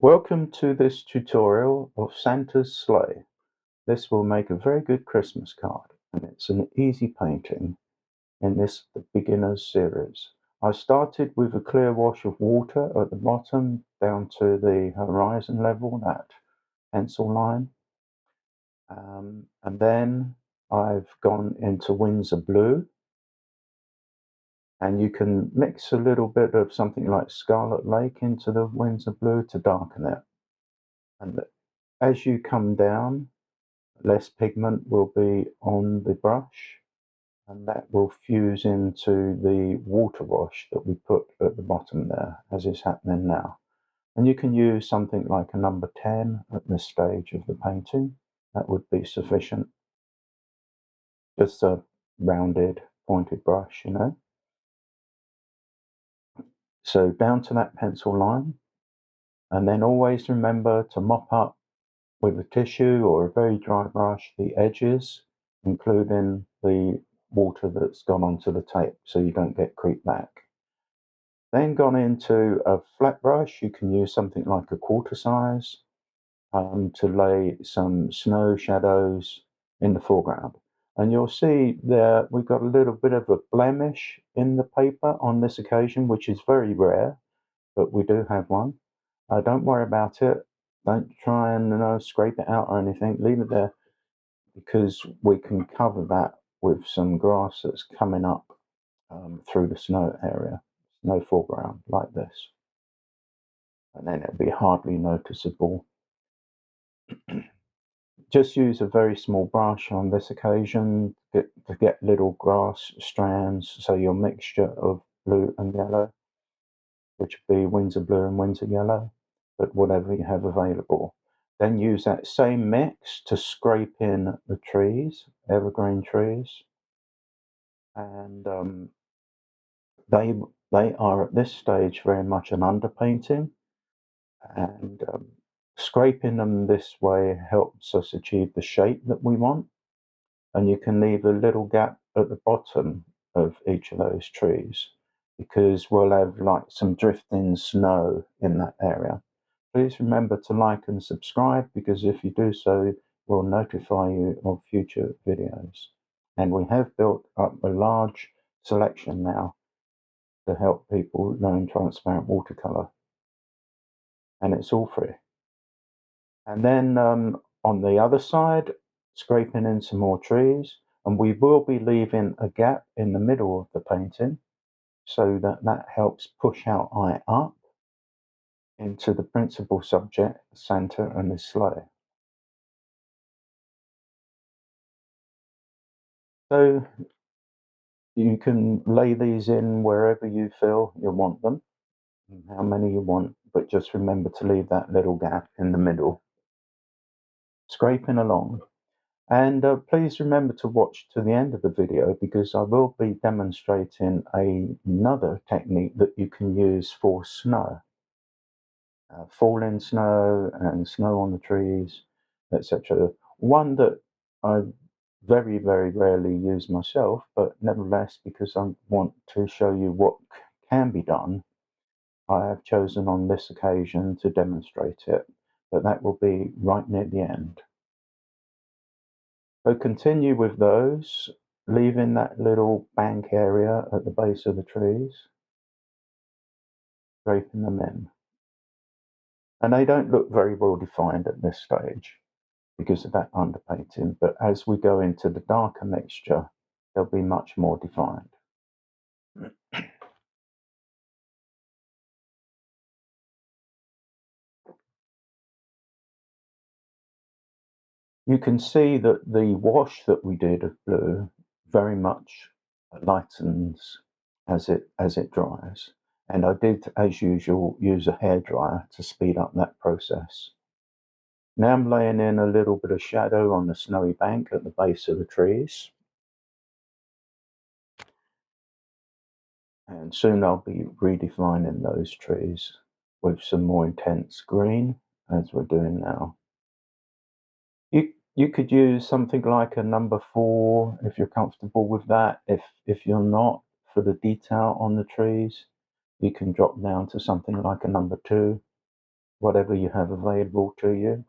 Welcome to this tutorial of Santa's sleigh. This will make a very good Christmas card, and it's an easy painting in this the beginners series. I started with a clear wash of water at the bottom down to the horizon level, that pencil line. And then I've gone into Windsor blue, and you can mix a little bit of something like Scarlet Lake into the Windsor blue to darken it. And as you come down, less pigment will be on the brush, and that will fuse into the water wash that we put at the bottom there, as is happening now. And you can use something like a number 10 at this stage of the painting. That would be sufficient. Just a rounded, pointed brush, you know. So down to that pencil line, and then always remember to mop up with a tissue or a very dry brush the edges, including the water that's gone onto the tape, so you don't get creep back. Then gone into a flat brush. You can use something like a quarter size to lay some snow shadows in the foreground. And you'll see there we've got a little bit of a blemish in the paper on this occasion, which is very rare, but we do have one. Don't worry about it. Don't try and scrape it out or anything. Leave it there, because we can cover that with some grass that's coming up through the snow area, snow foreground like this. And then it'll be hardly noticeable. Just use a very small brush on this occasion to get little grass strands, so your mixture of blue and yellow, which would be Windsor blue and Windsor yellow, but whatever you have available. Then use that same mix to scrape in the trees, evergreen trees, and they are at this stage very much an underpainting, and scraping them this way helps us achieve the shape that we want. And you can leave a little gap at the bottom of each of those trees, because we'll have like some drifting snow in that area. Please remember to like and subscribe, because if you do so, we'll notify you of future videos. And we have built up a large selection now to help people learn transparent watercolor, and it's all free. And then on the other side, scraping in some more trees, and we will be leaving a gap in the middle of the painting, so that helps push our eye up into the principal subject, Santa and his sleigh. So you can lay these in wherever you feel you want them, how many you want, but just remember to leave that little gap in the middle. Scraping along. And please remember to watch to the end of the video, because I will be demonstrating another technique that you can use for snow. Falling snow and snow on the trees, etc. One that I very, very rarely use myself, but nevertheless, because I want to show you what can be done, I have chosen on this occasion to demonstrate it, but that will be right near the end. So continue with those, leaving that little bank area at the base of the trees, scraping them in. And they don't look very well defined at this stage because of that underpainting, but as we go into the darker mixture, they'll be much more defined. You can see that the wash that we did of blue very much lightens as it dries. And I did, as usual, use a hairdryer to speed up that process. Now I'm laying in a little bit of shadow on the snowy bank at the base of the trees. And soon I'll be redefining those trees with some more intense green, as we're doing now. You could use something like a number 4 if you're comfortable with that. If you're not, for the detail on the trees, you can drop down to something like a number 2. whatever you have available to you.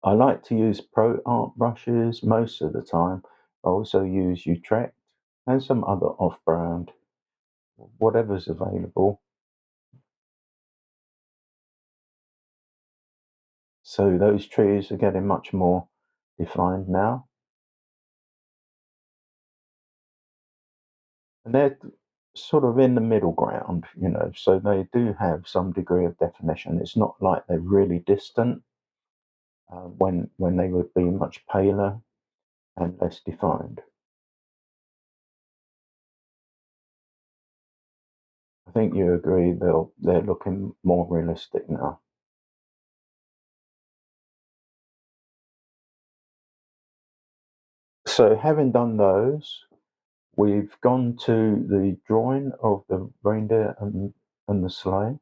I like to use Pro Art brushes most of the time. I also use Utrecht and some other off-brand, whatever's available. So those trees are getting much more defined now. And they're sort of in the middle ground, so they do have some degree of definition. It's not like they're really distant, when they would be much paler and less defined. I think you agree they're looking more realistic now. So having done those, we've gone to the drawing of the reindeer and the sleigh,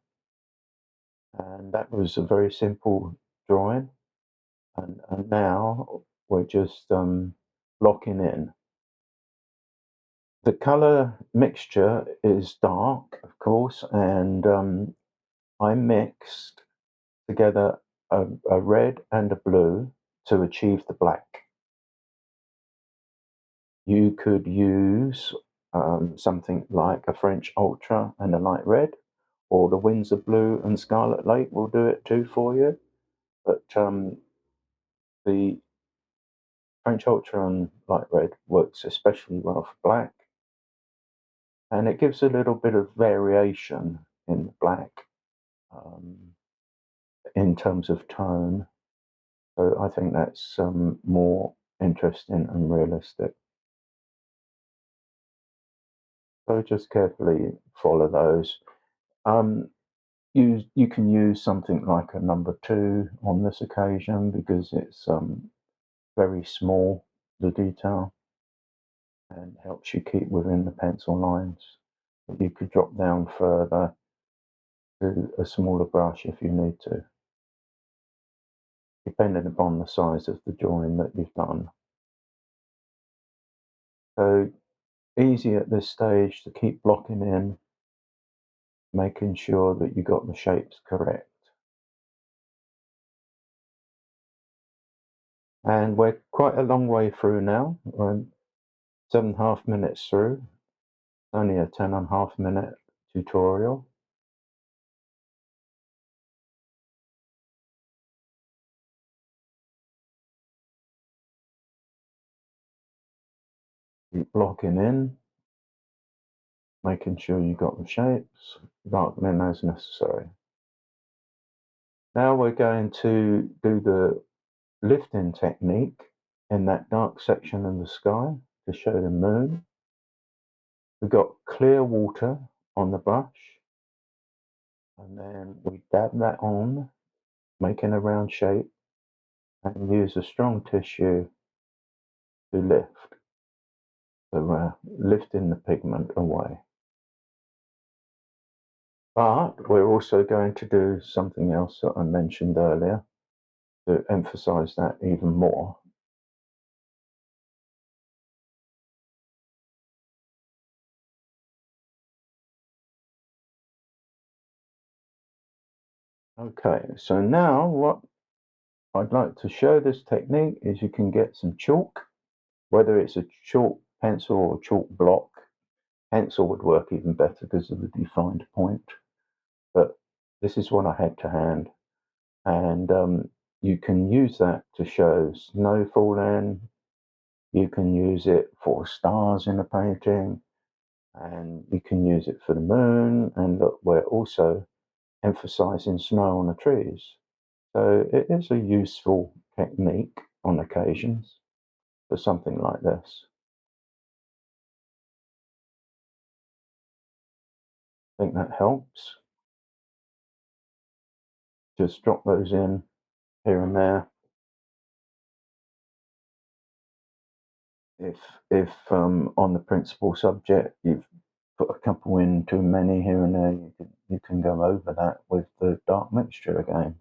and that was a very simple drawing. And now we're just locking in. The color mixture is dark, of course, and I mixed together a red and a blue to achieve the black. You could use something like a French Ultra and a light red, or the Windsor Blue and Scarlet Lake will do it too for you. But the French Ultra and light red works especially well for black, and it gives a little bit of variation in the black, um, in terms of tone. So I think that's more interesting and realistic. So just carefully follow those. Um, you can use something like a number two on this occasion because it's very small, the detail, and helps you keep within the pencil lines. But you could drop down further to a smaller brush if you need to, depending upon the size of the drawing that you've done. So easy at this stage to keep blocking in, making sure that you got the shapes correct. And we're quite a long way through now. We're 7.5 minutes through. Only a 10.5 minute tutorial. Keep blocking in, making sure you got the shapes, darkening as necessary. Now we're going to do the lifting technique in that dark section of the sky to show the moon. We've got clear water on the brush, and then we dab that on, making a round shape, and use a strong tissue to lift. So we're lifting the pigment away. But we're also going to do something else that I mentioned earlier to emphasize that even more. Okay, so now what I'd like to show this technique is you can get some chalk, whether it's a chalk pencil or chalk block. Pencil would work even better because of the defined point, but this is what I had to hand. And you can use that to show snow falling, you can use it for stars in a painting, and you can use it for the moon. And look, we're also emphasizing snow on the trees. So it is a useful technique on occasions for something like this. I think that helps. Just drop those in here and there. If on the principal subject you've put a couple in too many here and there, you can go over that with the dark mixture again.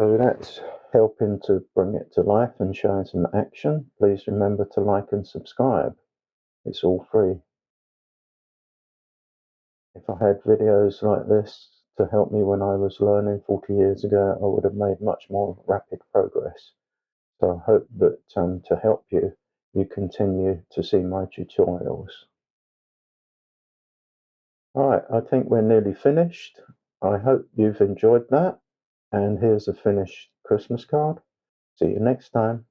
So that's helping to bring it to life and showing some action. Please remember to like and subscribe. It's all free. If I had videos like this to help me when I was learning 40 years ago, I would have made much more rapid progress. So I hope that to help you, you continue to see my tutorials. Alright, I think we're nearly finished. I hope you've enjoyed that. And here's a finished Christmas card. See you next time.